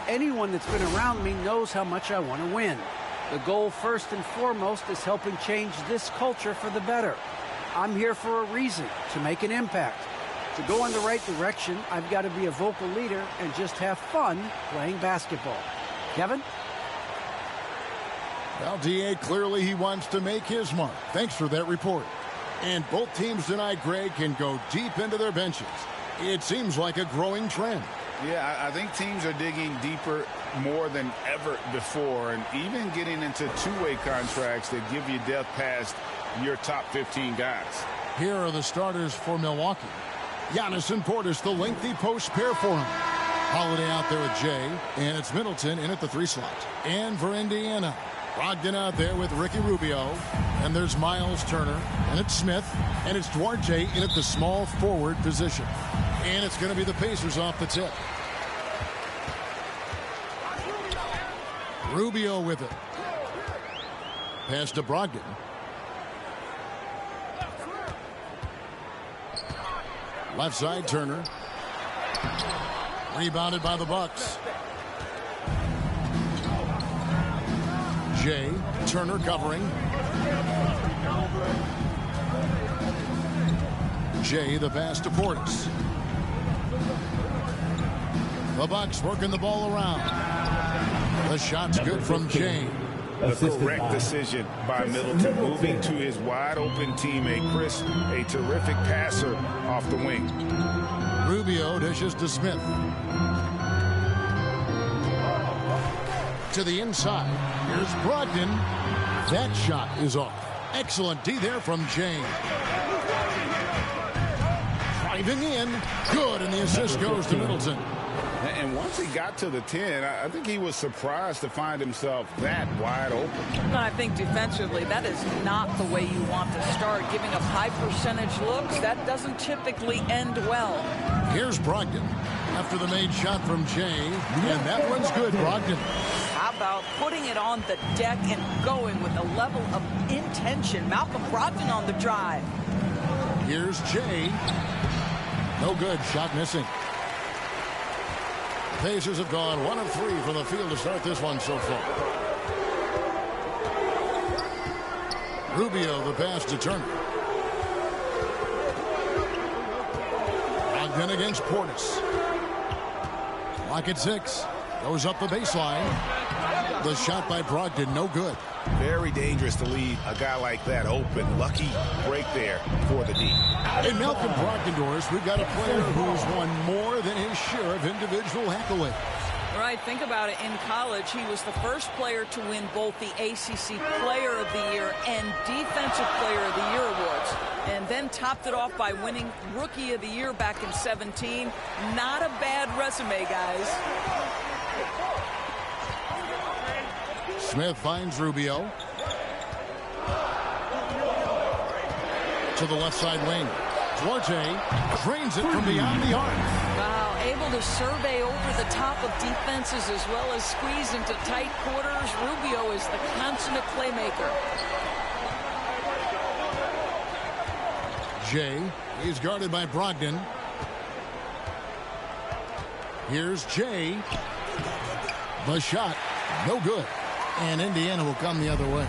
Anyone that's been around me knows how much I want to win. The goal, first and foremost, is helping change this culture for the better. I'm here for a reason, to make an impact. To go in the right direction, I've got to be a vocal leader and just have fun playing basketball. Kevin? Well, D.A., clearly he wants to make his mark. Thanks for that report. And both teams tonight, Greg, can go deep into their benches. It seems like a growing trend. Yeah, I think teams are digging deeper more than ever before, and even getting into two-way contracts that give you depth past your top 15 guys. Here are the starters for Milwaukee. Giannis and Portis, the lengthy post pair for him. Holiday out there with Jay, and it's Middleton in at the 3 slot. And for Indiana, Brogdon out there with Ricky Rubio. And there's Miles Turner, and it's Smith, and it's Duarte in at the small forward position. And it's going to be the Pacers off the tip. Rubio with it. Pass to Brogdon. Left side, Turner. Rebounded by the Bucks. Jay, Turner covering. Jay, the pass to Portis. The Bucks working the ball around. The shot's good from Jay. The correct decision by Middleton, moving to his wide-open teammate, Chris, a terrific passer off the wing. Rubio dishes to Smith. To the inside. Here's Brogdon. That shot is off. Excellent D there from Jay. Driving in. Good, and the assist goes to Middleton. And once he got to the 10, I think he was surprised to find himself that wide open. I think defensively, that is not the way you want to start. Giving up high percentage looks, that doesn't typically end well. Here's Brogdon after the made shot from Jay, and that one's good, Brogdon. How about putting it on the deck and going with a level of intention? Malcolm Brogdon on the drive. Here's Jay. No good, shot missing. Pacers have gone 1 of 3 from the field to start this one so far. Rubio, the pass to Turner. Brogdon against Portis. Clock at 6. Goes up the baseline. The shot by Brogdon, no good. Very dangerous to leave a guy like that open. Lucky break there for the D. In Malcolm Brogdon, Doris, we've got a player who's won more than his share of individual accolades. Right, think about it. In college, he was the first player to win both the ACC Player of the Year and Defensive Player of the Year awards. And then topped it off by winning Rookie of the Year back in 17. Not a bad resume, guys. Smith finds Rubio. To the left side wing. Duarte drains it from beyond the arc. Wow, able to survey over the top of defenses as well as squeeze into tight quarters. Rubio is the consummate playmaker. Jay is guarded by Brogdon. Here's Jay. The shot, no good. And Indiana will come the other way.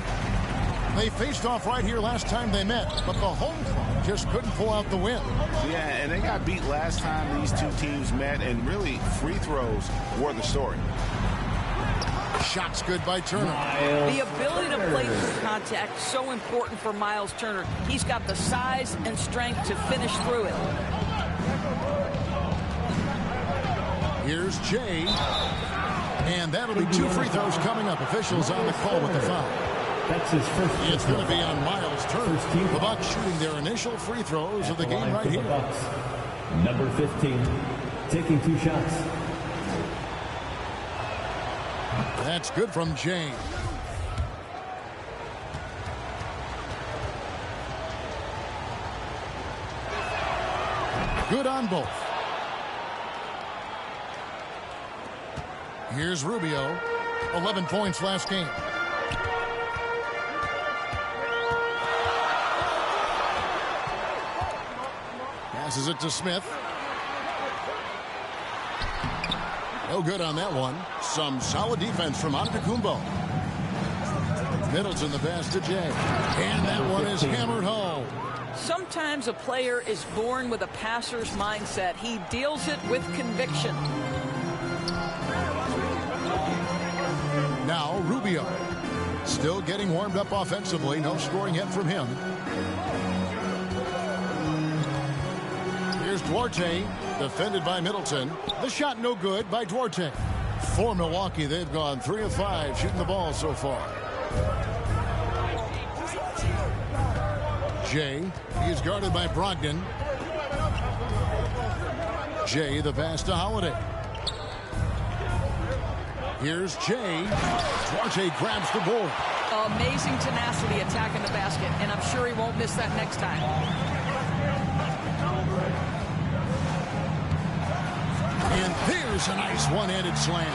They faced off right here last time they met, but the home club just couldn't pull out the win. Yeah, and they got beat last time these two teams met, and really free throws were the story. Shot's good by Turner. The ability to play through contact, so important for Miles Turner. He's got the size and strength to finish through it. Here's Jay. And that'll be 2 free throws coming up. Officials on the call with the foul. That's his first. It's going to be on Miles Turner. The Bucks shooting their initial free throws of the game right here. Number 15, taking 2 shots. That's good from Jay. Good on both. Here's Rubio. 11 points last game. Passes it to Smith. No good on that one. Some solid defense from Antetokounmpo. Middleton the pass to Jay. And that one is hammered home. Sometimes a player is born with a passer's mindset. He deals it with conviction. Now Rubio. Still getting warmed up offensively. No scoring yet from him. Here's Duarte. Defended by Middleton. The shot no good by Duarte. For Milwaukee, they've gone 3 of 5 shooting the ball so far. Jay, he's guarded by Brogdon. Jay, the pass to Holiday. Here's Jay. Duarte grabs the board. Amazing tenacity attacking the basket, and I'm sure he won't miss that next time. And there's a nice one-handed slam.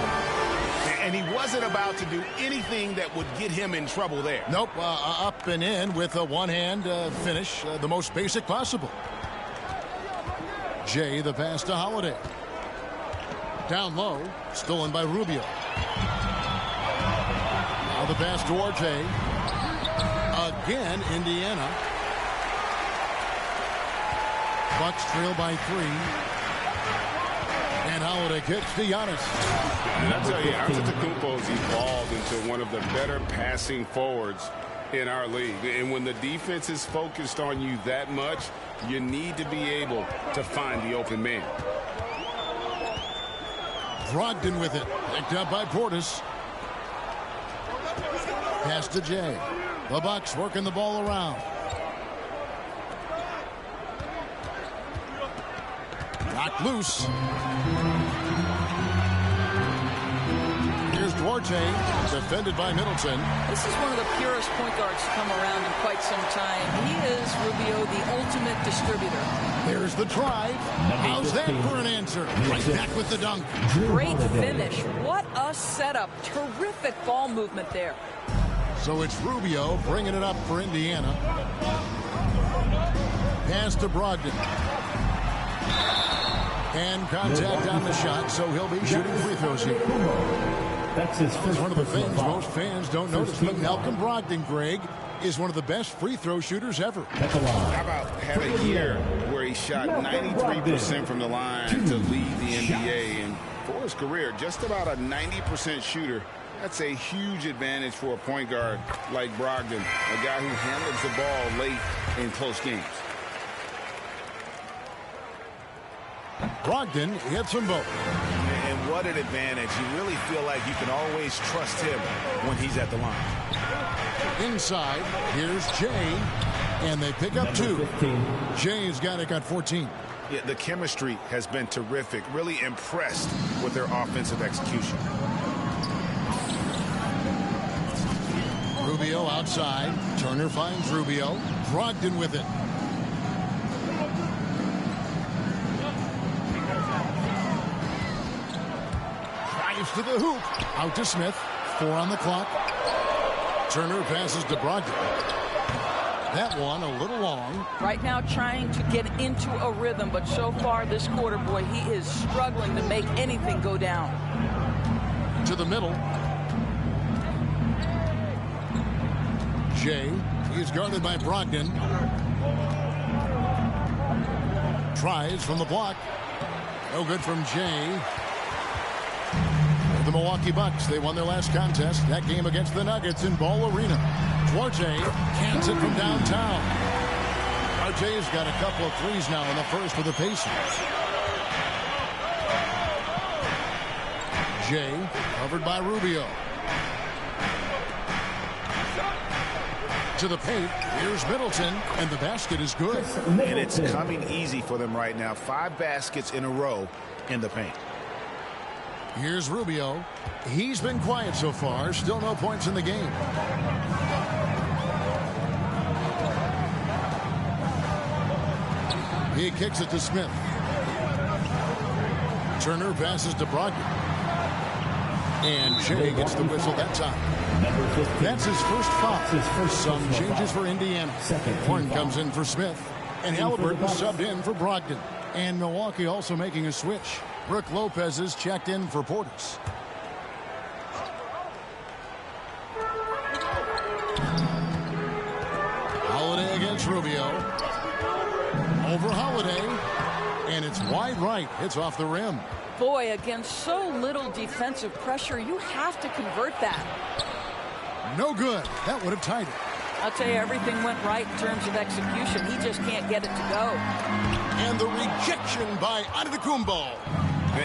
And he wasn't about to do anything that would get him in trouble there. Nope, up and in with a one-hand finish, the most basic possible. Jay, the pass to Holiday. Down low, stolen by Rubio. Now the pass to Duarte. Again, Indiana. Bucks trail by 3. And Holiday kicks to Giannis. And I tell you, Antetokounmpo's evolved into one of the better passing forwards in our league. And when the defense is focused on you that much, you need to be able to find the open man. Brogdon with it. Picked up by Portis. Pass to Jay. The Bucks working the ball around. Knocked loose. Here's Duarte, defended by Middleton. This is one of the purest point guards to come around in quite some time. He is, Rubio, the ultimate distributor. There's the drive. How's that for an answer? Right back with the dunk. Great finish. What a setup. Terrific ball movement there. So it's Rubio bringing it up for Indiana. Pass to Brogdon. And contact on the shot, so he'll be shooting free throws here. That's his first. It's one of the things most fans don't notice, but Malcolm Brogdon, Greg, is one of the best free throw shooters ever. How about have a year where he shot 93% from the line to lead the NBA, and for his career, just about a 90% shooter. That's a huge advantage for a point guard like Brogdon, a guy who handles the ball late in close games. Brogdon hits them both. And what an advantage. You really feel like you can always trust him when he's at the line. Inside, here's Jay, and they pick up 2. Jay's got 14. Yeah, the chemistry has been terrific. Really impressed with their offensive execution. Rubio outside. Turner finds Rubio. Brogdon with it. Drives to the hoop. Out to Smith. 4 on the clock. Turner passes to Brogdon. That one a little long. Right now trying to get into a rhythm, but so far this quarter, boy, he is struggling to make anything go down. To the middle. Jay, he's guarded by Brogdon. Tries from the block. No good from Jay. The Milwaukee Bucks, they won their last contest, that game against the Nuggets in Ball Arena. Duarte cans it from downtown. Duarte's got a couple of threes now in the first for the Pacers. Jay, covered by Rubio. To the paint, here's Middleton, and the basket is good. And it's coming easy for them right now. 5 baskets in a row in the paint. Here's Rubio. He's been quiet so far. Still no points in the game. He kicks it to Smith. Turner passes to Brogdon. And Jay gets the whistle that time. That's his first foul. Some changes for Indiana. Horn comes in for Smith. And Halliburton subbed in for Brogdon. And Milwaukee also making a switch. Brooke Lopez is checked in for Portis. Holiday against Rubio. Over Holiday. And it's wide right. Hits off the rim. Boy, against so little defensive pressure, you have to convert that. No good. That would have tied it. I'll tell you, everything went right in terms of execution. He just can't get it to go. And the rejection by Antetokounmpo.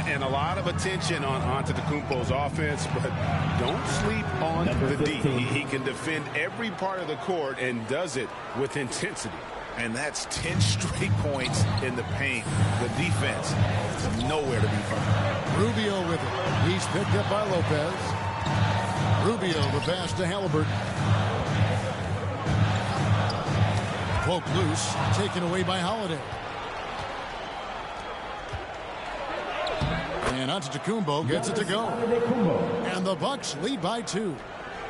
And a lot of attention on Antetokounmpo's offense, but don't sleep on the D. He can defend every part of the court and does it with intensity. And that's 10 straight points in the paint. The defense is nowhere to be found. Rubio with it. He's picked up by Lopez. Rubio the pass to Halliburton. Poked loose, taken away by Holiday. And Antetokounmpo gets it to go. And the Bucks lead by 2.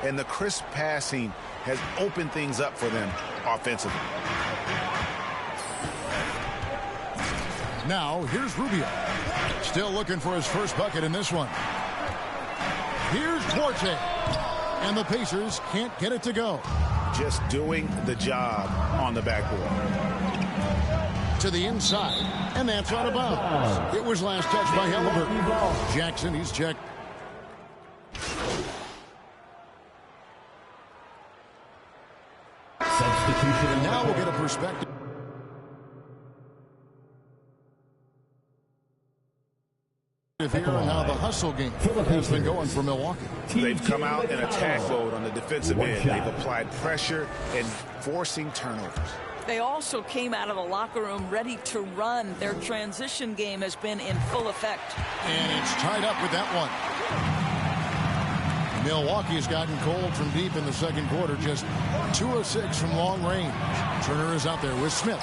And the crisp passing has opened things up for them offensively. Now, here's Rubio. Still looking for his first bucket in this one. Here's Duarte. And the Pacers can't get it to go. Just doing the job on the backboard. To the inside, and that's out of bounds. It was last touched by Halliburton. Jackson, he's checked. Substitution. And now we'll get a perspective here on how the hustle game has been going for Milwaukee. They've come out in attack mode on the defensive end. They've applied pressure and forcing turnovers. They also came out of the locker room ready to run. Their transition game has been in full effect. And it's tied up with that one. Milwaukee's gotten cold from deep in the second quarter. Just 2 of 6 from long range. Turner is out there with Smith.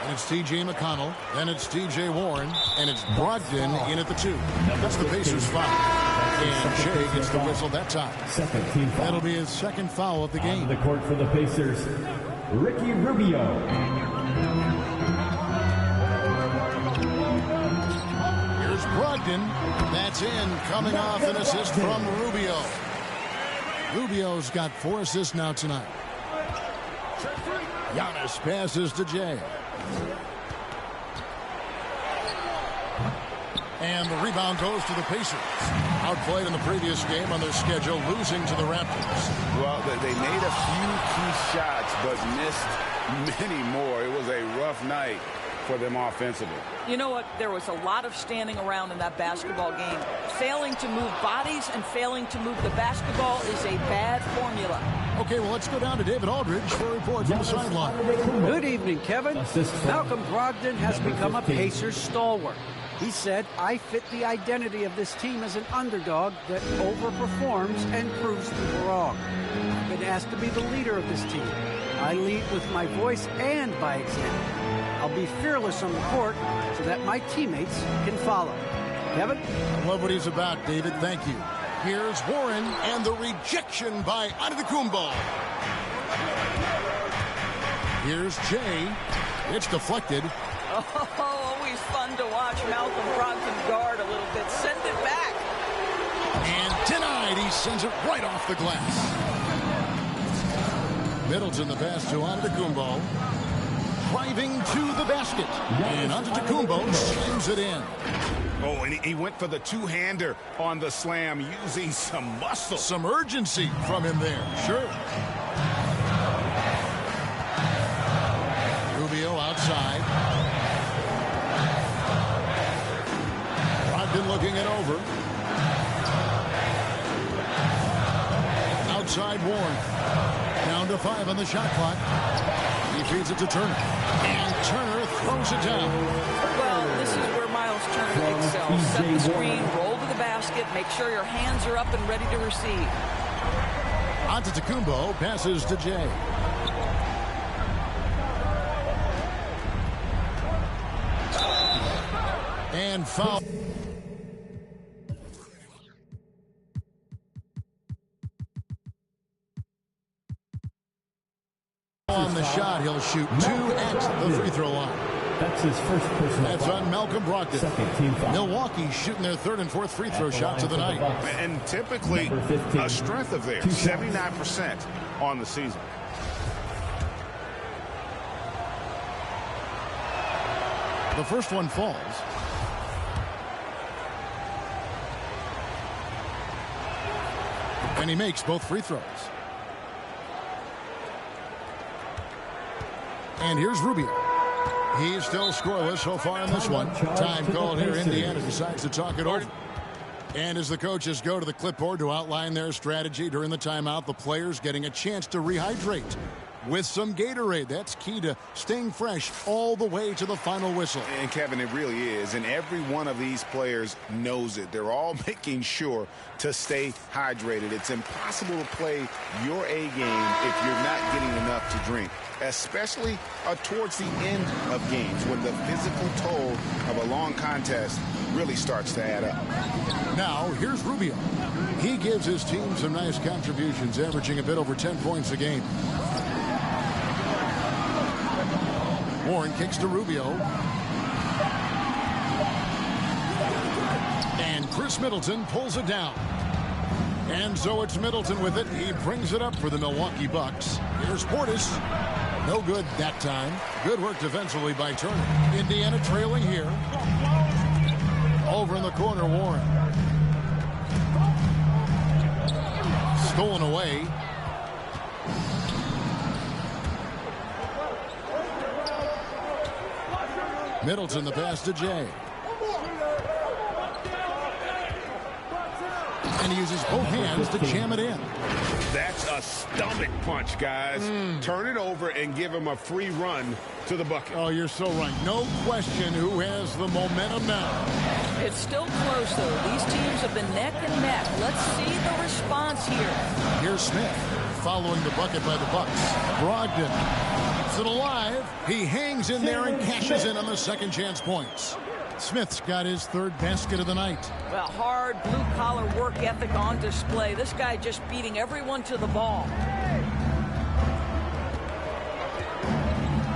And it's T.J. McConnell. Then it's T.J. Warren. And it's Brogdon in at the 2. That's the Pacers foul. And Shea gets the whistle that time. Second team foul. That'll be his second foul of the game. On the court for the Pacers, Ricky Rubio. Here's Brogdon. That's in. Coming off an assist from Rubio. Rubio's got 4 assists now tonight. Giannis passes to Jay. And the rebound goes to the Pacers. Outplayed in the previous game on their schedule, losing to the Raptors. Well, they made a few key shots, but missed many more. It was a rough night for them offensively. You know what? There was a lot of standing around in that basketball game. Failing to move bodies and failing to move the basketball is a bad formula. Okay, well, let's go down to David Aldridge for a report from the sideline. Good evening, Kevin. Malcolm Brogdon has become a Pacers stalwart. He said, I fit the identity of this team as an underdog that overperforms and proves people wrong. I've been asked to be the leader of this team. I lead with my voice and by example. I'll be fearless on the court so that my teammates can follow. Kevin? I love what he's about, David. Thank you. Here's Warren and the rejection by Antetokounmpo. Here's Jay. It's deflected. Oh, always fun to watch Malcolm Brogdon guard a little bit. Send it back. And denied. He sends it right off the glass. Middleton the pass to Antetokounmpo. Driving to the basket. And Antetokounmpo slams it in. Oh, and he went for the two-hander on the slam, using some muscle. Some urgency from him there. Sure. Rubio outside. Brogdon looking it over. Outside Warren. Down to 5 on the shot clock. He feeds it to Turner. And Turner throws it down. Well, this is where Miles Turner excels. Set the screen, roll to the basket, make sure your hands are up and ready to receive. Antetokounmpo passes to Jay. And foul. On the shot, he'll shoot 2 at the free throw line. That's his first personal That's foul. on Malcolm Brogdon. Second team foul. Milwaukee shooting their third and fourth free throw shots of the night. And typically Number 15. a strength of theirs, 79% on the season. The first one falls. And he makes both free throws. And here's Rubio. He's still scoreless so far in this one. Time called here. Indiana decides to talk it over. And as the coaches go to the clipboard to outline their strategy during the timeout, the players getting a chance to rehydrate with some Gatorade. That's key to staying fresh all the way to the final whistle. And Kevin, it really is. And every one of these players knows it. They're all making sure to stay hydrated. It's impossible to play your A game if you're not getting enough to drink, especially towards the end of games when the physical toll of a long contest really starts to add up. Now, here's Rubio. He gives his team some nice contributions, averaging a bit over 10 points a game. Warren kicks to Rubio. And Chris Middleton pulls it down. And so it's Middleton with it. He brings it up for the Milwaukee Bucks. Here's Portis. No good that time. Good work defensively by Turner. Indiana trailing here. Over in the corner, Warren. Stolen away. Middleton, the pass to Jay. And he uses both hands to jam it in. That's a stomach punch, guys. Turn it over and give him a free run to the bucket. Oh, you're so right. No question who has the momentum now. It's still close, though. These teams have been neck and neck. Let's see the response here. Here's Smith following the bucket by the Bucks. Brogdon keeps it alive. He hangs in there and cashes in on the second chance points. Smith's got his third basket of the night. Well, hard blue-collar work ethic on display. This guy just beating everyone to the ball.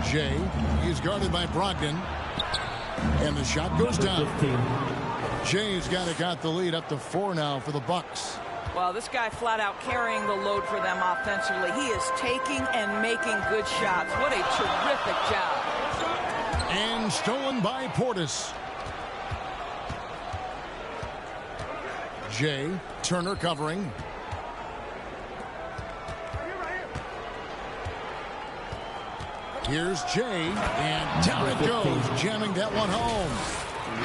Jay, he's guarded by Brogdon. And the shot goes down. Jay's got the lead up to 4 now for the Bucks. Well, this guy flat out carrying the load for them offensively. He is taking and making good shots. What a terrific job. And stolen by Portis. Jay, Turner covering. Here's Jay, and down it goes, jamming that one home.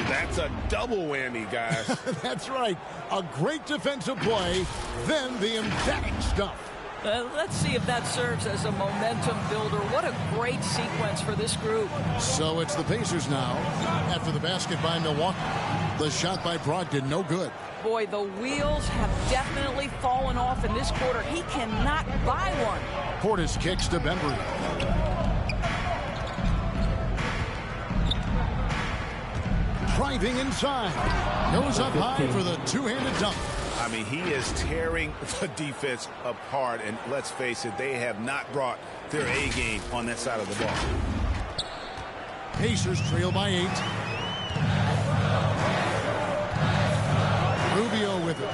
That's a double whammy, guys. That's right. A great defensive play, then the emphatic stuff. Let's see if that serves as a momentum builder. What a great sequence for this group. So it's the Pacers now. After the basket by Milwaukee. The shot by Brogdon, no good. Boy, the wheels have definitely fallen off in this quarter. He cannot buy one. Portis kicks to Bembry. Driving inside. Goes up high for the two-handed dunk. I mean, he is tearing the defense apart, and let's face it, they have not brought their A game on that side of the ball. Pacers trail by 8. Rubio with it.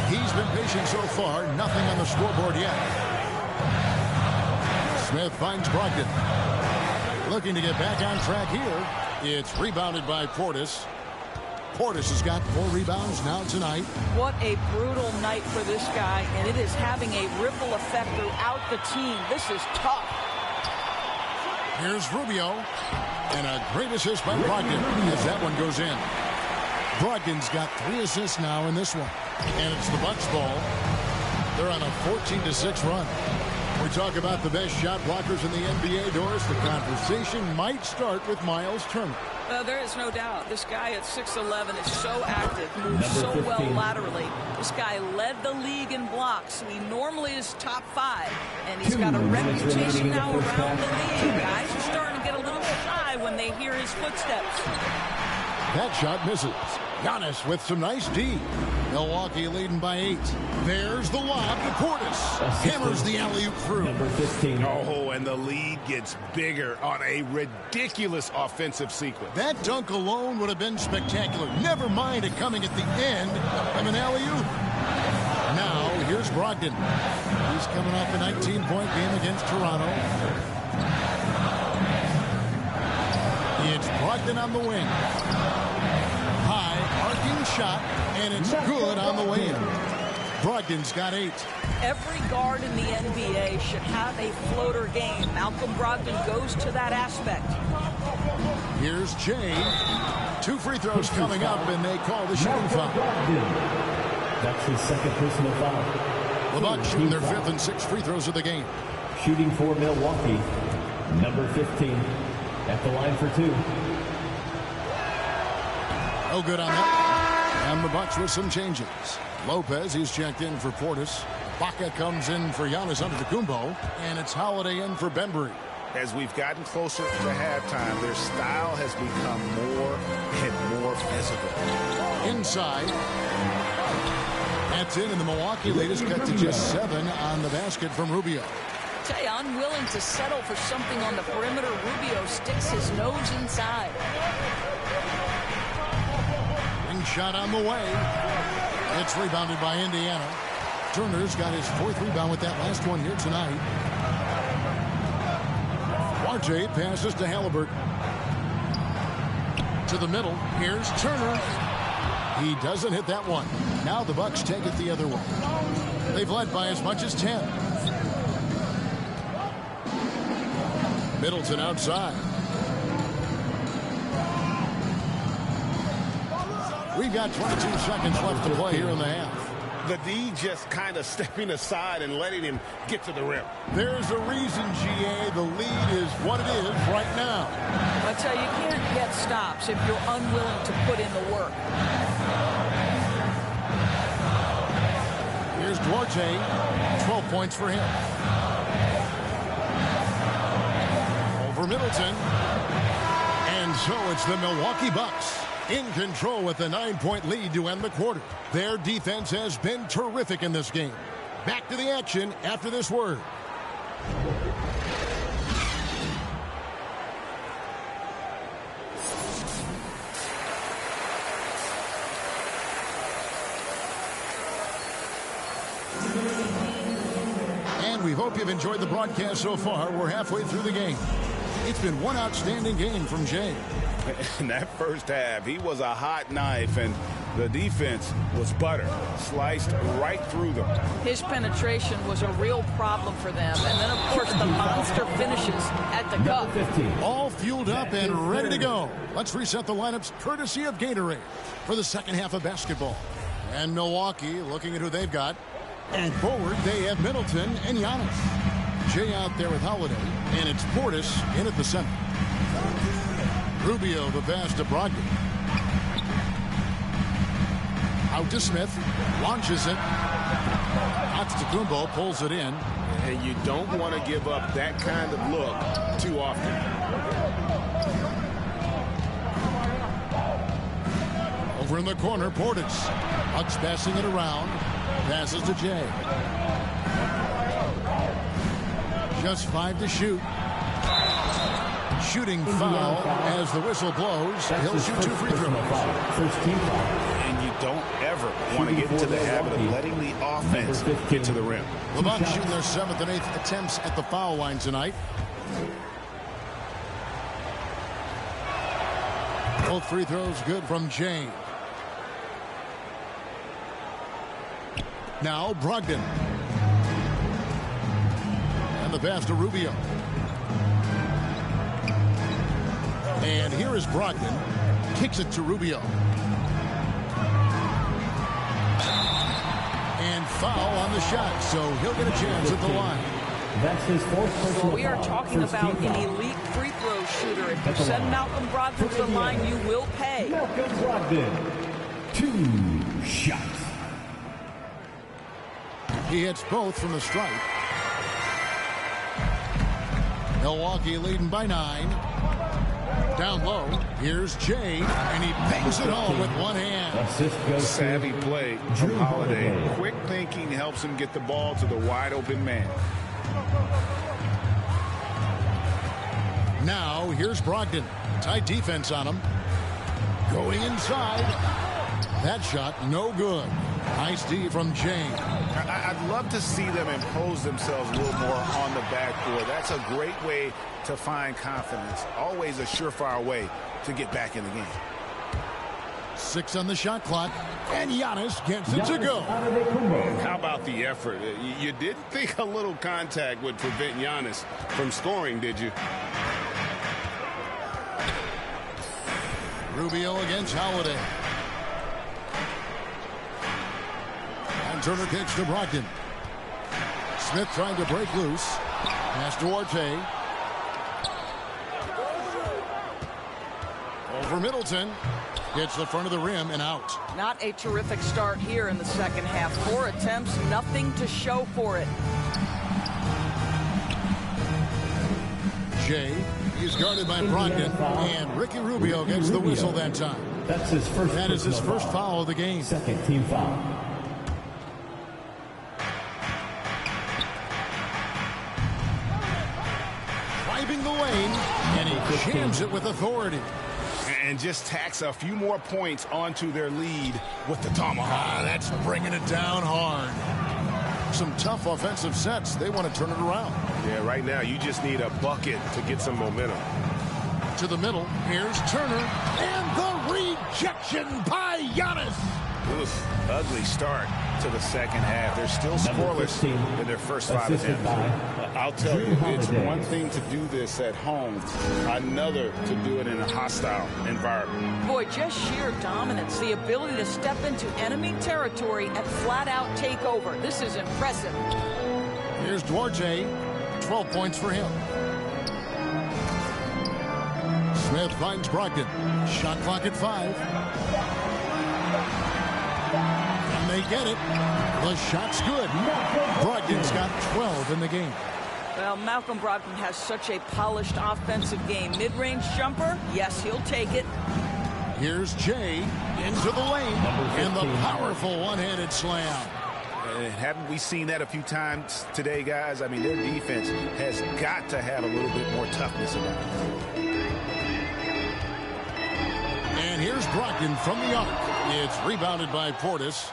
He's been patient so far. Nothing on the scoreboard yet. Smith finds Brogdon. Looking to get back on track here. It's rebounded by Portis. Portis has got 4 rebounds now tonight. What a brutal night for this guy, and it is having a ripple effect throughout the team. This is tough. Here's Rubio. And a great assist by Brogdon as that one goes in. Brogdon's got 3 assists now in this one. And it's the Bucks ball. They're on a 14-6 run. We talk about the best shot blockers in the NBA, Doris. The conversation might start with Miles Turner. There is no doubt. This guy at 6'11" is so active, moves so well laterally. This guy led the league in blocks. He normally is top 5, and he's got a reputation now around the league. Guys are starting to get a little shy when they hear his footsteps. That shot misses. Giannis with some nice D. Milwaukee leading by 8. There's the lob to Portis. Hammers the alley-oop through. Number 15. Oh, and the lead gets bigger on a ridiculous offensive sequence. That dunk alone would have been spectacular. Never mind it coming at the end of an alley-oop. Now, here's Brogdon. He's coming off a 19-point game against Toronto. It's Brogdon on the wing. High, arcing shot, and it's good on the way in. Brogdon's got 8. Every guard in the NBA should have a floater game. Malcolm Brogdon goes to that aspect. Here's Jay. 2 free throws coming up, and they call the shooting foul. That's his second personal foul. The Bucks shooting their 5th and 6th free throws of the game. Shooting for Milwaukee, number 15, at the line for 2. No good on that. And the Bucks with some changes. Lopez, he's checked in for Portis. Baca comes in for Giannis Antetokounmpo. And it's Holiday in for Bembry. As we've gotten closer to halftime, their style has become more and more physical. Inside. That's in, and the Milwaukee lead is cut to just 7 on the basket from Rubio. Tell you, unwilling to settle for something on the perimeter. Rubio sticks his nose inside. Ring shot on the way. It's rebounded by Indiana. Turner's got his 4th rebound with that last one here tonight. Duarte passes to Halliburton. To the middle. Here's Turner. He doesn't hit that one. Now the Bucks take it the other way. They've led by as much as 10. Middleton outside. We've got 22 seconds left to play here in the half. The D just kind of stepping aside and letting him get to the rim. There's a reason, GA, the lead is what it is right now. I tell you, you can't get stops if you're unwilling to put in the work. Here's Duarte. 12 points for him. Over Middleton. And so it's the Milwaukee Bucks in control with a 9-point lead to end the quarter. Their defense has been terrific in this game. Back to the action after this word. And we hope you've enjoyed the broadcast so far. We're halfway through the game. It's been one outstanding game from Jay. In that first half, he was a hot knife, and the defense was butter, sliced right through them. His penetration was a real problem for them. And then, of course, the monster finishes at the cup. All fueled up and ready to go. Let's reset the lineups courtesy of Gatorade for the second half of basketball. And Milwaukee looking at who they've got. And forward, they have Middleton and Giannis. Jay out there with Holiday, and it's Portis in at the center. Rubio, the pass to Brogdon. Out to Smith. Launches it. Antetokounmpo pulls it in. And you don't want to give up that kind of look too often. Over in the corner, Portis. Bucks passing it around. Passes to Jay. Just 5 to shoot. Shooting foul as the whistle blows. He'll shoot 2 free throws. And you don't ever want to get into the habit of letting the offense get to the rim. The Bucks shooting their 7th and 8th attempts at the foul line tonight. Both free throws good from Jay. Now Brogdon. And the pass to Rubio. And here is Brogdon. Kicks it to Rubio. And foul on the shot, so he'll get a chance at the line. That's his 4th personal Well, we are talking about an elite free throw shooter. If you send Malcolm Brogdon to the line, you will pay. Malcolm Brogdon, 2 shots. He hits both from the stripe. Milwaukee leading by 9. Down low, here's Jay, and he bangs it home with one hand. Savvy play from Holiday. Quick thinking helps him get the ball to the wide open man. Now, here's Brogdon. Tight defense on him. Going inside. That shot, no good. Nice D from Jay. I'd love to see them impose themselves a little more on the backboard. That's a great way to find confidence. Always a surefire way to get back in the game. 6 on the shot clock, and Giannis gets it to go. How about the effort? You didn't think a little contact would prevent Giannis from scoring, did you? Rubio against Holiday. And Turner kicks to Brogdon. Smith trying to break loose. Pass to Orte. Over Middleton. Hits the front of the rim and out. Not a terrific start here in the second half. 4 attempts, nothing to show for it. Jay, he's guarded by Brogdon, and Ricky Rubio gets the whistle that time. That's his first. That is his first foul of the game. Second team foul. Driving the lane, and he jams it with authority. And just tacks a few more points onto their lead with the tomahawk. That's bringing it down hard. Some tough offensive sets. They want to turn it around. Yeah, right now you just need a bucket to get some momentum. To the middle, here's Turner, and the rejection by Giannis. Oof, ugly start to the second half. They're still scoreless in their first 5 attempts. I'll tell you, it's one thing to do this at home, another to do it in a hostile environment. Boy, just sheer dominance, the ability to step into enemy territory and flat out take over. This is impressive. Here's Duarte, 12 points for him. Smith finds Brogdon. Shot clock at 5. And they get it. The shot's good. Brogdon's got 12 in the game. Well, Malcolm Brogdon has such a polished offensive game. Mid-range jumper, yes, he'll take it. Here's Jay into the lane. And the powerful one-handed slam. Haven't we seen that a few times today, guys? I mean, their defense has got to have a little bit more toughness about it. And here's Brogdon from the arc. It's rebounded by Portis.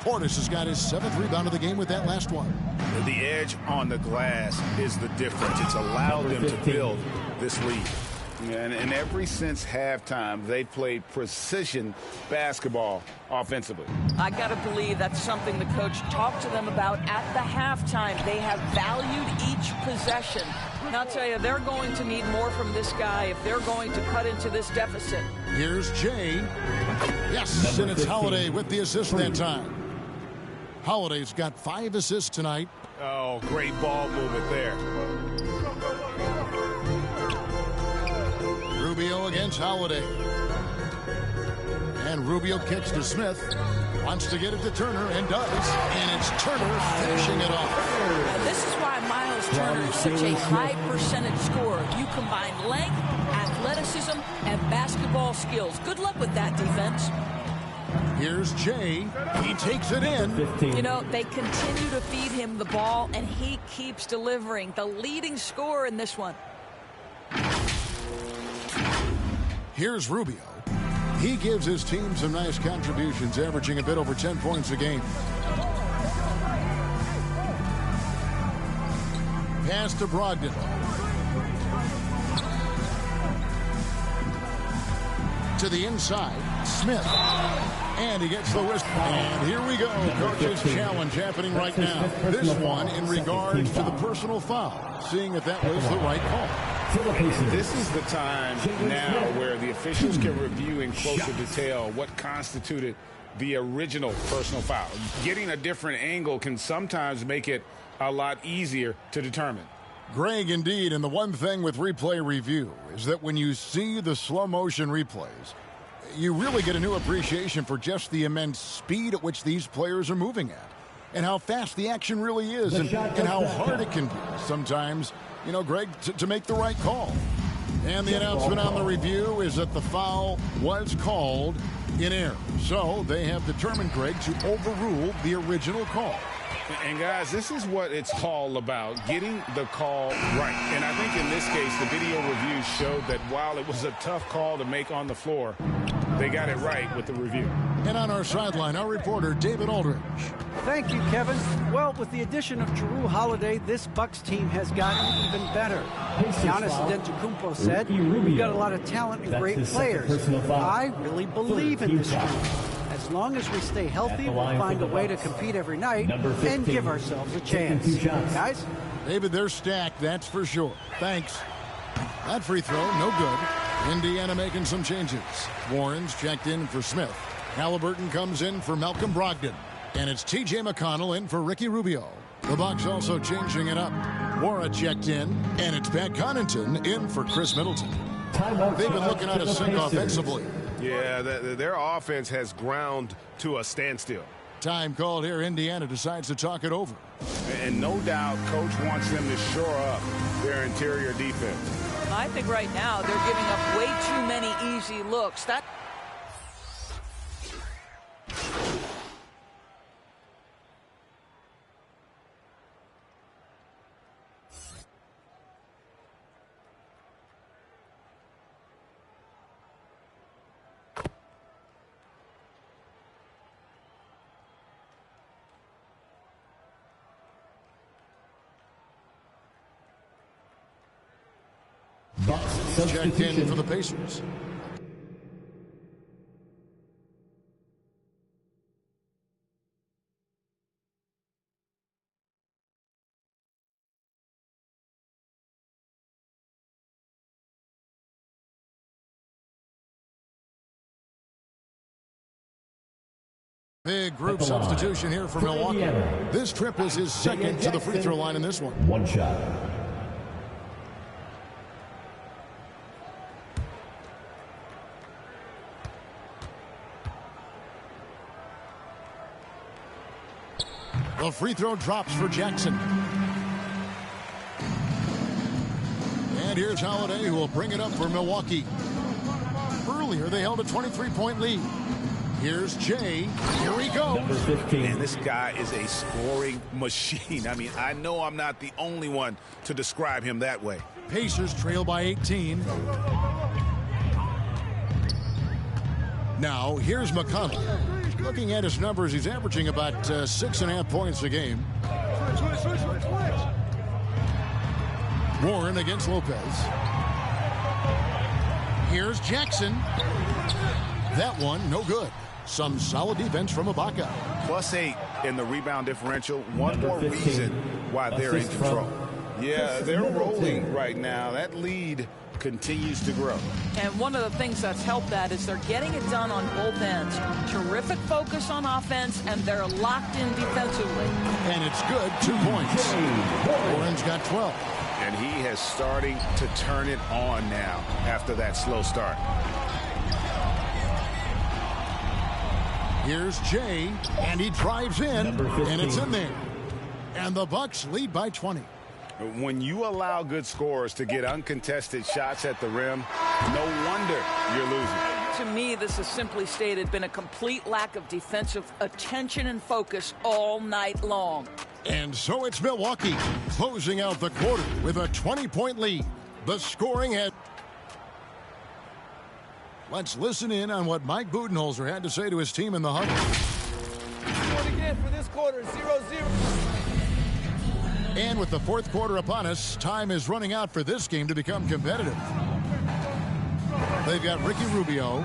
Portis has got his 7th rebound of the game with that last one. The edge on the glass is the difference. It's allowed them to build this lead. And ever since halftime, they played precision basketball offensively. I got to believe that's something the coach talked to them about at the halftime. They have valued each possession. And I'll tell you, they're going to need more from this guy if they're going to cut into this deficit. Here's Jay. Yes, and it's Holiday with the assist that time. Holiday's got 5 assists tonight. Oh, great ball movement there. Rubio against Holiday. And Rubio kicks to Smith. Wants to get it to Turner and does. And it's Turner finishing it off. Now, this is why Miles Turner is such a high percentage scorer. You combine length, athleticism, and basketball skills. Good luck with that defense. Here's Jay. He takes it in. You know, they continue to feed him the ball, and he keeps delivering. The leading scorer in this one. Here's Rubio. He gives his team some nice contributions, averaging a bit over 10 points a game. Pass to Brogdon. To the inside, Smith. And he gets the whistle. And here we go. Coach's challenge happening right now. This one in regards to the personal foul, seeing if that was the right call. This is the time now where the officials can review in closer detail what constituted the original personal foul. Getting a different angle can sometimes make it a lot easier to determine. Greg, indeed, and the one thing with replay review is that when you see the slow motion replays, you really get a new appreciation for just the immense speed at which these players are moving at and how fast the action really is and how hard it can be sometimes, you know, Greg, to make the right call. And the announcement on the review is that the foul was called in air. So they have determined, Greg, to overrule the original call. And, guys, this is what it's all about, getting the call right. And I think in this case, the video review showed that while it was a tough call to make on the floor, they got it right with the review. And on our sideline, our reporter, David Aldridge. Thank you, Kevin. Well, with the addition of Jrue Holiday, this Bucks team has gotten even better. Giannis Antetokounmpo said, "We've got a lot of talent and great players. I really believe in this group. As long as we stay healthy, we'll find a way to compete every night and give ourselves a chance." Guys? David, they're stacked, that's for sure. Thanks. That free throw, no good. Indiana making some changes. Warren's checked in for Smith. Halliburton comes in for Malcolm Brogdon. And it's T.J. McConnell in for Ricky Rubio. The Bucks also changing it up. Wara checked in, and it's Pat Connaughton in for Chris Middleton. They've been looking out of sync offensively. Yeah, their offense has ground to a standstill. Time called here. Indiana decides to talk it over. And no doubt, Coach wants them to shore up their interior defense. I think right now they're giving up way too many easy looks. Checked in for the Pacers. Big group substitution here for Milwaukee. This trip is his second to the free throw line in this one. One shot. The free throw drops for Jackson. And here's Holiday, who will bring it up for Milwaukee. Earlier, they held a 23-point lead. Here's Jay. Here he goes. Number 15. And this guy is a scoring machine. I mean, I know I'm not the only one to describe him that way. Pacers trail by 18. Now, here's McConnell. Looking at his numbers, he's averaging about 6.5 points a game. Warren against Lopez. Here's Jackson. That one, no good. Some solid defense from Ibaka. +8 in the rebound differential. One more reason why they're in control. Yeah, they're rolling right now. That lead continues to grow. And one of the things that's helped that is they're getting it done on both ends. Terrific focus on offense, and they're locked in defensively. And it's good, 2 points. Warren's got 12. And he has starting to turn it on now after that slow start. Here's Jay, and he drives in, and it's in there. And the Bucks lead by 20. When you allow good scorers to get uncontested shots at the rim, no wonder you're losing. To me, this has simply stated been a complete lack of defensive attention and focus all night long. And so it's Milwaukee closing out the quarter with a 20-point lead. The scoring had... Let's listen in on what Mike Budenholzer had to say to his team in the huddle. Scored again for this quarter, 0-0. And with the fourth quarter upon us, time is running out for this game to become competitive. They've got Ricky Rubio.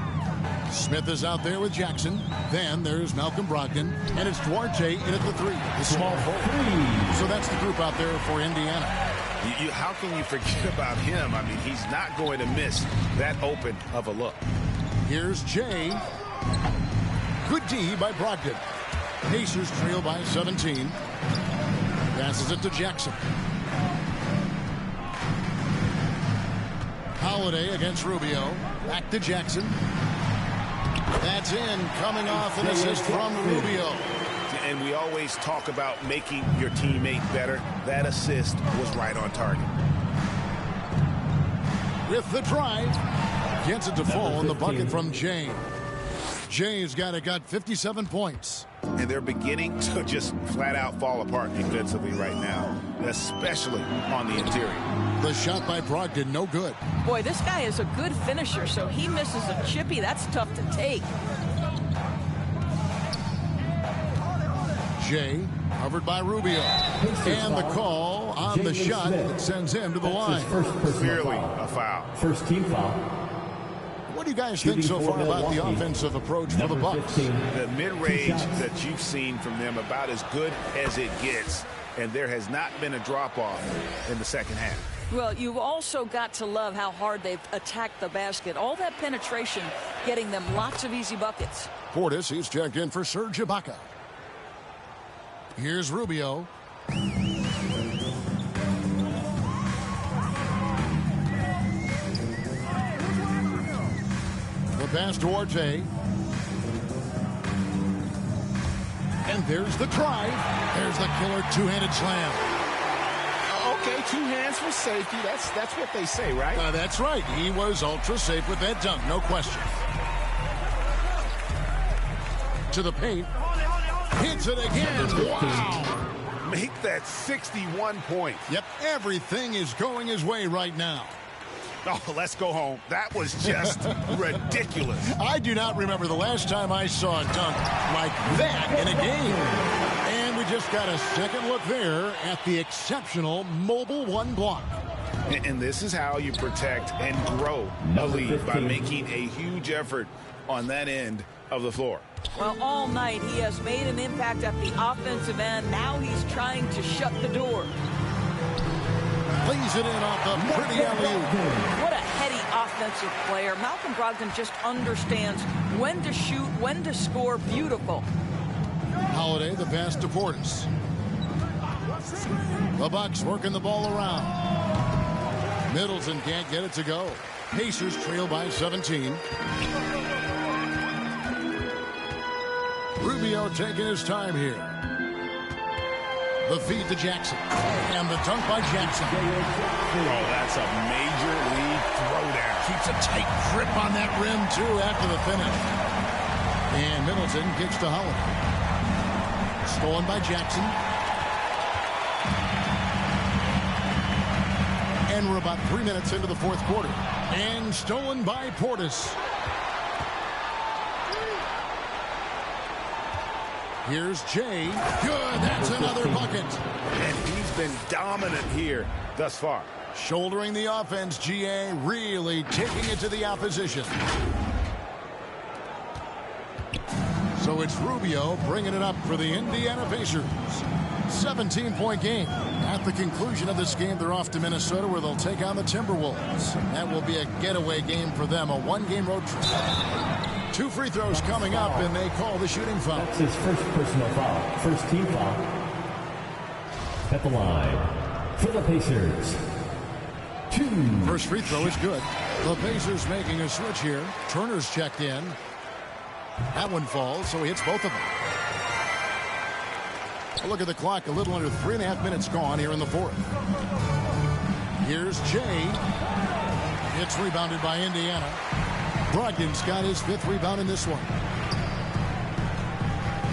Smith is out there with Jackson. Then there's Malcolm Brogdon. And it's Duarte in at the 3, the small forward. So that's the group out there for Indiana. How can you forget about him? I mean, he's not going to miss that open of a look. Here's Jay. Good D by Brogdon. Pacers trail by 17. Passes it to Jackson. Holiday against Rubio. Back to Jackson. That's in, coming off an assist from Rubio. And we always talk about making your teammate better. That assist was right on target. with the drive. Gets it to fall in the bucket from Jay. Jay's got 57 points. And they're beginning to just flat out fall apart defensively right now, especially on the interior. The shot by Brogdon, no good. Boy, this guy is a good finisher, so he misses a chippy. That's tough to take. Jay, covered by Rubio. And the call on the shot that sends him to the line. Clearly a foul. First team foul. What do you guys think so far about the offensive approach for the Bucks? The mid-range that you've seen from them about as good as it gets, and there has not been a drop-off in the second half. Well, you've also got to love how hard they've attacked the basket. All that penetration getting them lots of easy buckets. Portis, he's checked in for Serge Ibaka. Here's Rubio. The pass to Orte. And there's the drive. There's the killer two-handed slam. Okay, 2 hands for safety. That's what they say, right? That's right. He was ultra safe with that dunk, no question. To the paint. Hits it again. Wow. Make that 61 points. Yep, everything is going his way right now. Oh, let's go home. That was just ridiculous. I do not remember the last time I saw a dunk like that in a game. And we just got a second look there at the exceptional mobile one block. And this is how you protect and grow a lead, by making a huge effort on that end of the floor. Well, all night he has made an impact at the offensive end. Now he's trying to shut the door. Lays it in off the pretty alley-oop. What a heady offensive player. Malcolm Brogdon just understands when to shoot, when to score. Beautiful. Holiday, the pass to Portis. The Bucks working the ball around. Middleton can't get it to go. Pacers trail by 17. Rubio taking his time here. The feed to Jackson. And the dunk by Jackson. Oh, that's a major league throwdown. Keeps a tight grip on that rim, too, after the finish. And Middleton kicks to Holiday. Stolen by Jackson. And we're about 3 minutes into the fourth quarter. And stolen by Portis. Here's Jay. Good. That's another bucket. And he's been dominant here thus far. Shouldering the offense, GA really taking it to the opposition. So it's Rubio bringing it up for the Indiana Pacers. 17-point game. At the conclusion of this game, they're off to Minnesota, where they'll take on the Timberwolves. That will be a getaway game for them, a one-game road trip. 2 free throws coming up, and they call the shooting foul. That's his first personal foul. First team foul. At the line for the Pacers. 2. First free throw is good. The Pacers making a switch here. Turner's checked in. That one falls, so he hits both of them. A look at the clock. A little under 3.5 minutes gone here in the fourth. Here's Jay. It's rebounded by Indiana. Brogdon's got his 5th rebound in this one.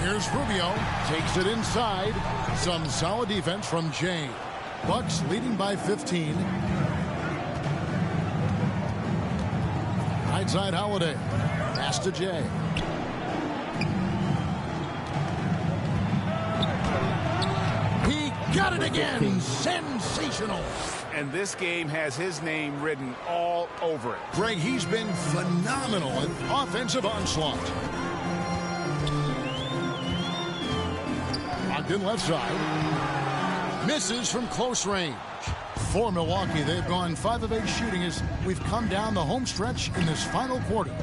Here's Rubio. Takes it inside. Some solid defense from Jay. Bucks leading by 15. Right side Holiday. Pass to Jay. He got it again. Sensational. And this game has his name written all over it. Greg, he's been phenomenal in offensive onslaught. Brogdon left side. Misses from close range. For Milwaukee, they've gone 5 of 8 shooting as we've come down the home stretch in this final quarter.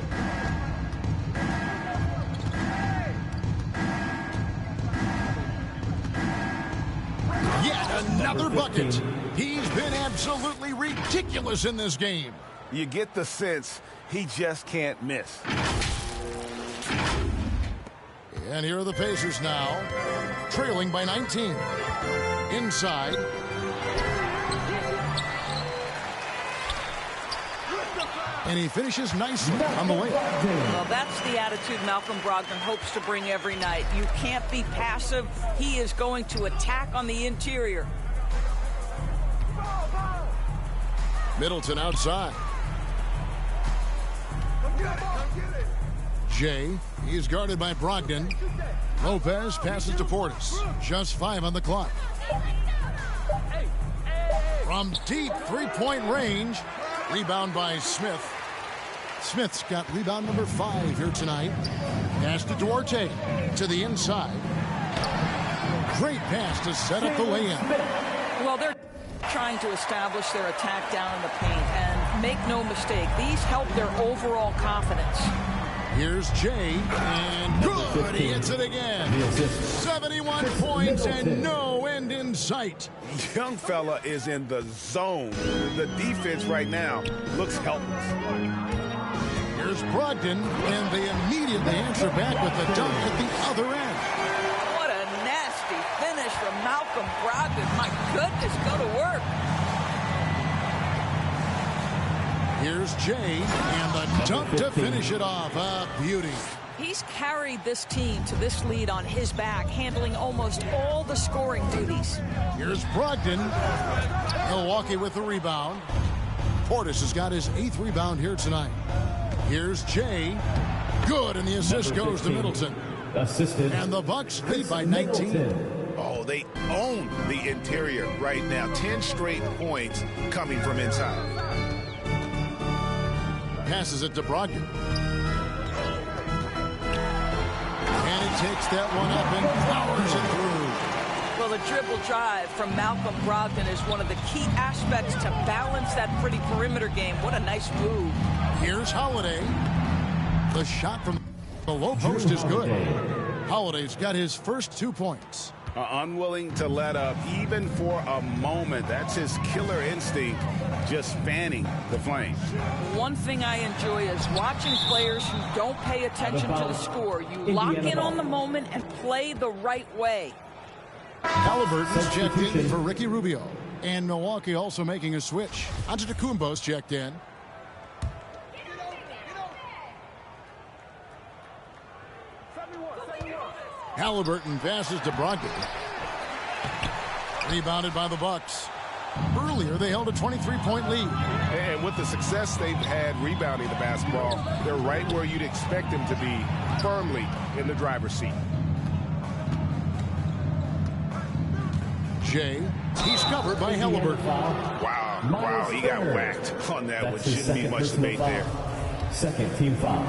Yet another bucket. He's been absolutely ridiculous in this game. You get the sense he just can't miss. And here are the Pacers now, trailing by 19. Inside. And he finishes nicely on the lane. Well, that's the attitude Malcolm Brogdon hopes to bring every night. You can't be passive. He is going to attack on the interior. Middleton outside. Jay, he's guarded by Brogdon. Lopez passes to Portis. Just 5 on the clock. From deep three-point range. Rebound by Smith. Smith's got rebound number 5 here tonight. Pass to Duarte. To the inside. Great pass to set up the lay-in. Well, they're trying to establish their attack down in the paint. And make no mistake, these help their overall confidence. Here's Jay, and good, he hits it again. 71 points and no end in sight. Young fella is in the zone. The defense right now looks helpless. Here's Brogdon, and they immediately answer back with the dunk at the other end. What a nasty finish from Malcolm Brogdon. My goodness, go to work. Here's Jay, and the dunk to finish it off. A beauty. He's carried this team to this lead on his back, handling almost all the scoring duties. Here's Brogdon. Milwaukee with the rebound. Portis has got his 8th rebound here tonight. Here's Jay. Good, and the assist goes to Middleton. Assisted. And the Bucks lead by 19. Oh, they own the interior right now. 10 straight points coming from inside. Passes it to Brogdon. And he takes that one up and powers it through. Well, the dribble drive from Malcolm Brogdon is one of the key aspects to balance that pretty perimeter game. What a nice move. Here's Holiday. The shot from the low post is good. Holiday's got his first 2 points. Unwilling to let up even for a moment. That's his killer instinct, just fanning the flames. One thing I enjoy is watching players who don't pay attention to the score. You lock in on the moment and play the right way. Halliburton's checked in for Ricky Rubio. And Milwaukee also making a switch. Antetokounmpo's checked in. Halliburton passes to Brogdon. Rebounded by the Bucks. Earlier, they held a 23-point lead. And with the success they've had rebounding the basketball, they're right where you'd expect them to be, firmly in the driver's seat. Jay, he's covered by Halliburton. Wow, he got whacked on that one. Shouldn't be much debate there. Second team foul.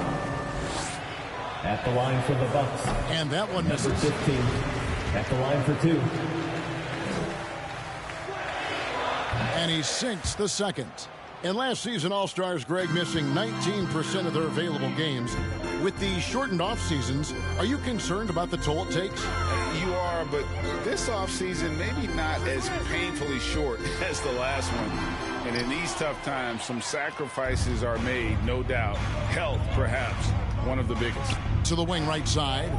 At the line for the Bucks. And that one misses. 15. At the line for 2. And he sinks the second. And last season, All-Stars, Greg, missing 19% of their available games. With the shortened off seasons, are you concerned about the toll it takes? You are, but this offseason maybe not as painfully short as the last one. And in these tough times, some sacrifices are made, no doubt. Health, perhaps, one of the biggest. To the wing right side.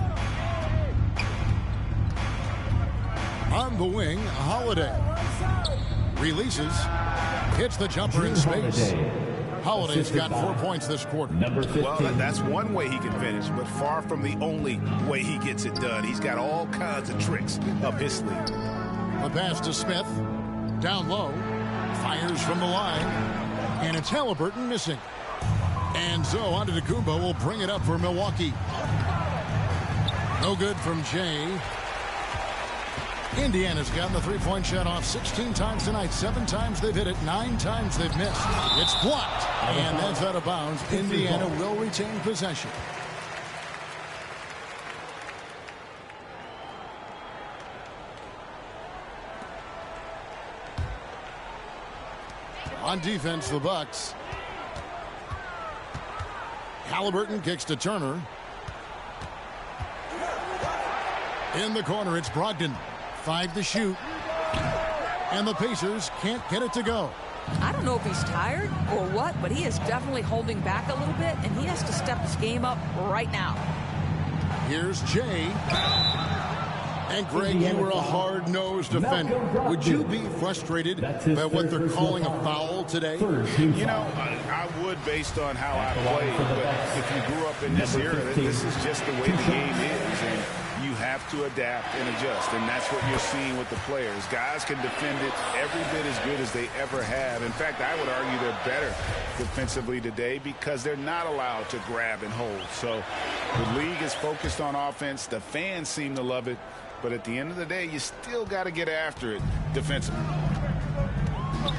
On the wing, Holiday. Releases. Hits the jumper in space. Holiday's got 4 points this quarter. Number 15. Well, that's one way he can finish, but far from the only way he gets it done. He's got all kinds of tricks up his sleeve. The pass to Smith. Down low. Fires from the line. And it's Halliburton missing. And so Antetokounmpo will bring it up for Milwaukee. No good from Jay. Indiana's gotten the three-point shot off 16 times tonight. 7 times they've hit it. 9 times they've missed. It's blocked. And that's out of bounds. Indiana will retain possession. On defense, the Bucks. Halliburton kicks to Turner. In the corner, it's Brogdon. 5 to shoot. And the Pacers can't get it to go. I don't know if he's tired or what, but he is definitely holding back a little bit, and he has to step his game up right now. Here's Jay. And Greg, you were a hard-nosed defender. Would you be frustrated by what they're calling a foul today? You know, I would based on how I played, but if you grew up in this era, this is just the way the game is, and you have to adapt and adjust, and that's what you're seeing with the players. Guys can defend it every bit as good as they ever have. In fact, I would argue they're better defensively today because they're not allowed to grab and hold. So the league is focused on offense. The fans seem to love it, but at the end of the day, you still got to get after it defensively.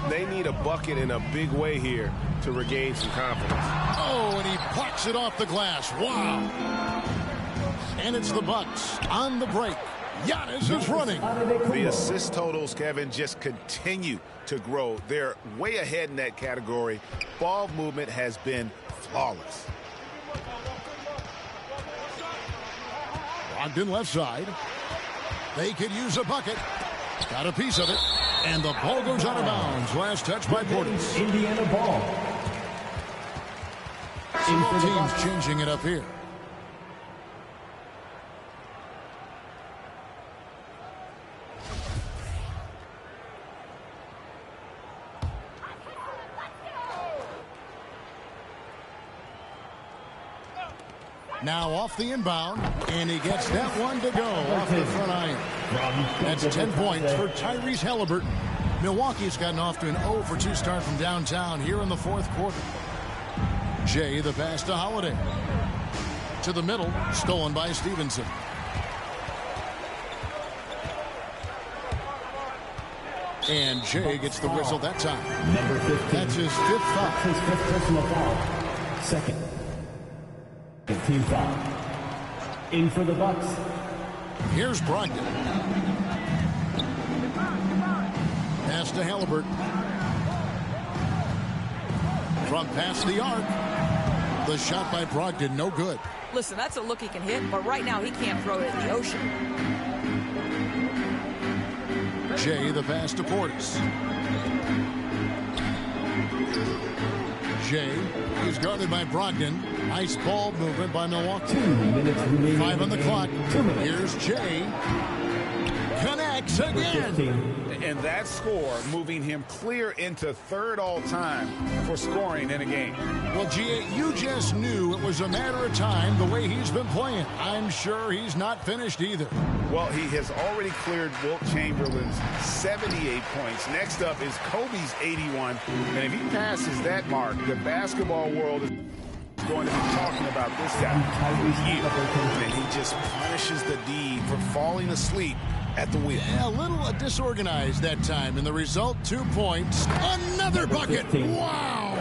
They need a bucket in a big way here to regain some confidence. Oh, and he blocks it off the glass. Wow. And it's the Bucks on the break. Giannis is running. The assist totals, Kevin, just continue to grow. They're way ahead in that category. Ball movement has been flawless. Brogdon left side. They could use a bucket. Got a piece of it. And the ball goes out of bounds. Last touch by Portis. Indiana ball. Both teams changing it up here. Now off the inbound, and he gets that one to go off the front iron. That's 10 points for Tyrese Halliburton. Milwaukee's gotten off to an 0 for 2 start from downtown here in the fourth quarter. Jay, the pass to Holiday. To the middle, stolen by Stevenson. And Jay gets the whistle that time. Number 15. That's his 5th foul. His 5th personal foul. Second. Team foul. In for the Bucks. Here's Brogdon. Pass to Halliburton. From past the arc. The shot by Brogdon, no good. Listen, that's a look he can hit, but right now he can't throw it in the ocean. Jay, the pass to Portis. Jay is guarded by Brogdon. Nice ball movement by Milwaukee. 2 minutes remaining. 5 on the clock. 2 minutes. Here's Jay. Connects again. 15. And that score moving him clear into 3rd all-time for scoring in a game. Well, G.A., you just knew it was a matter of time the way he's been playing. I'm sure he's not finished either. Well, he has already cleared Wilt Chamberlain's 78 points. Next up is Kobe's 81. And if he passes that mark, the basketball world is going to be talking about this guy for years. And he just punishes the D for falling asleep at the wheel. Yeah, a little disorganized that time, and the result, 2 points. Another bucket. Wow.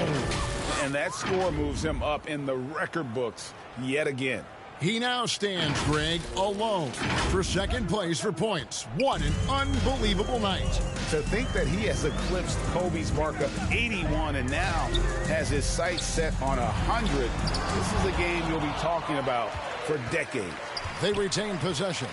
And that score moves him up in the record books yet again. He now stands, Greg, alone for 2nd place for points. What an unbelievable night. To think that he has eclipsed Kobe's mark of 81 and now has his sights set on 100, this is a game you'll be talking about for decades. They retain possession.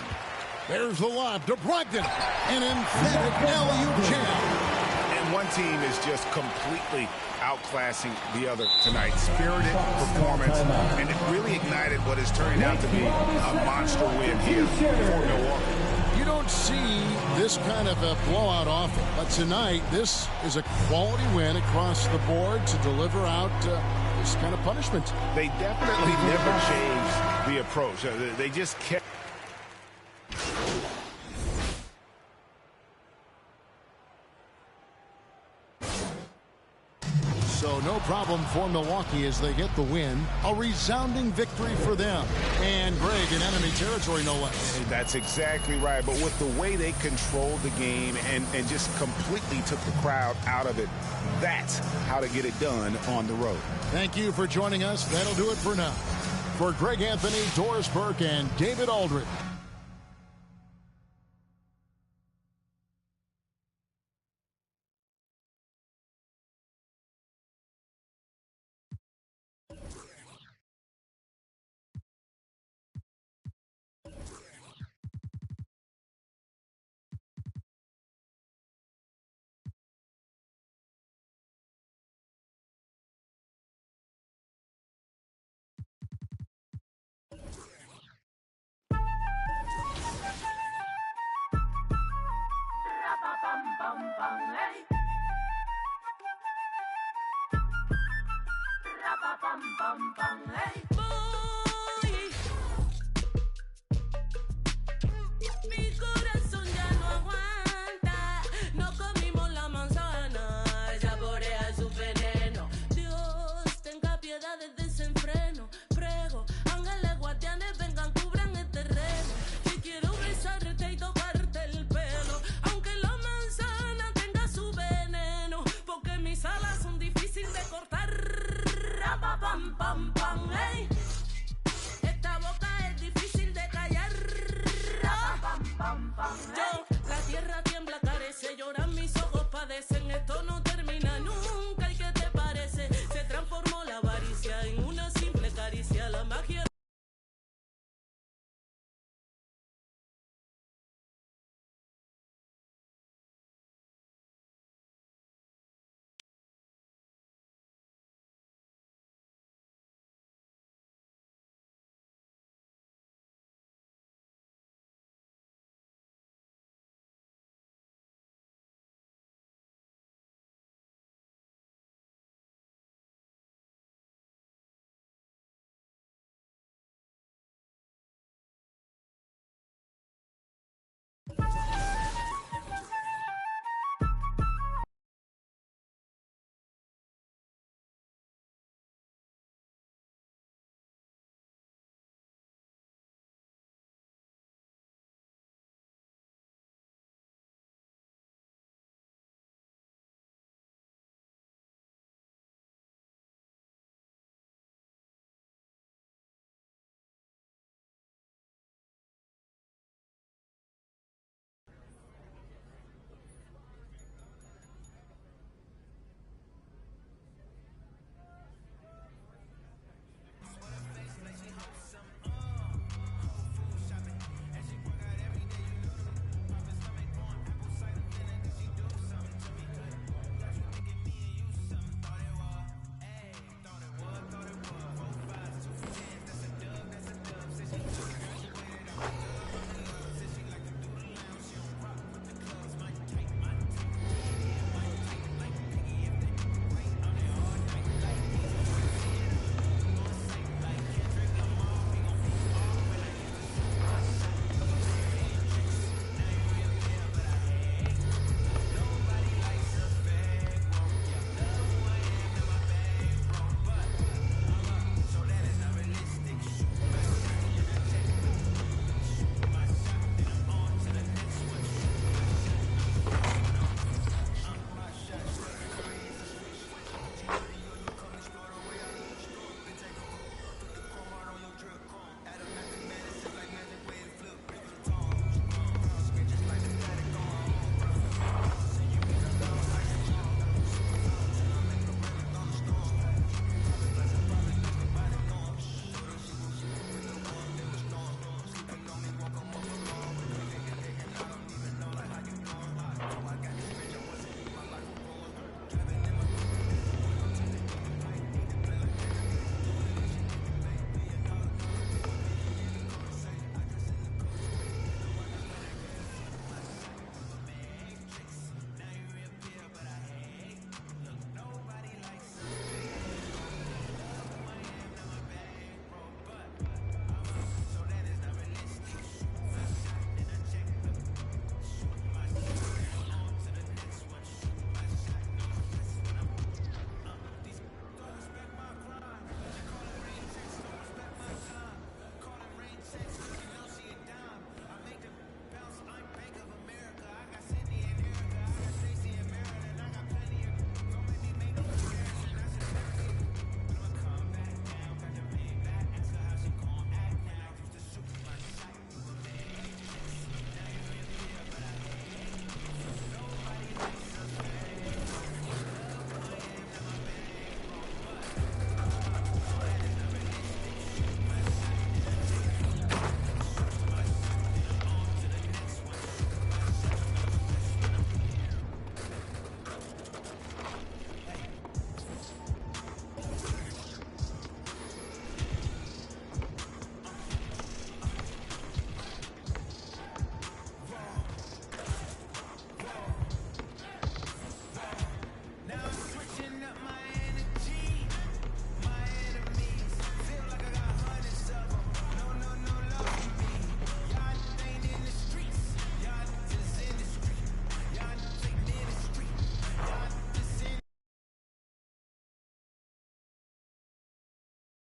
There's the lob to Brogdon. An emphatic alley-oop jam. And one team is just completely outclassing the other tonight. Spirited performance, and it really ignited what is turning out to be a monster win here for Milwaukee. You don't see this kind of a blowout often, but tonight this is a quality win across the board to deliver out this kind of punishment. They definitely never changed the approach. They just kept. So no problem for Milwaukee as they get the win. A resounding victory for them. And Greg in enemy territory, no less. That's exactly right. But with the way they controlled the game and just completely took the crowd out of it, that's how to get it done on the road. Thank you for joining us. That'll do it for now. For Greg Anthony, Doris Burke, and David Aldridge. bum, bum, hey.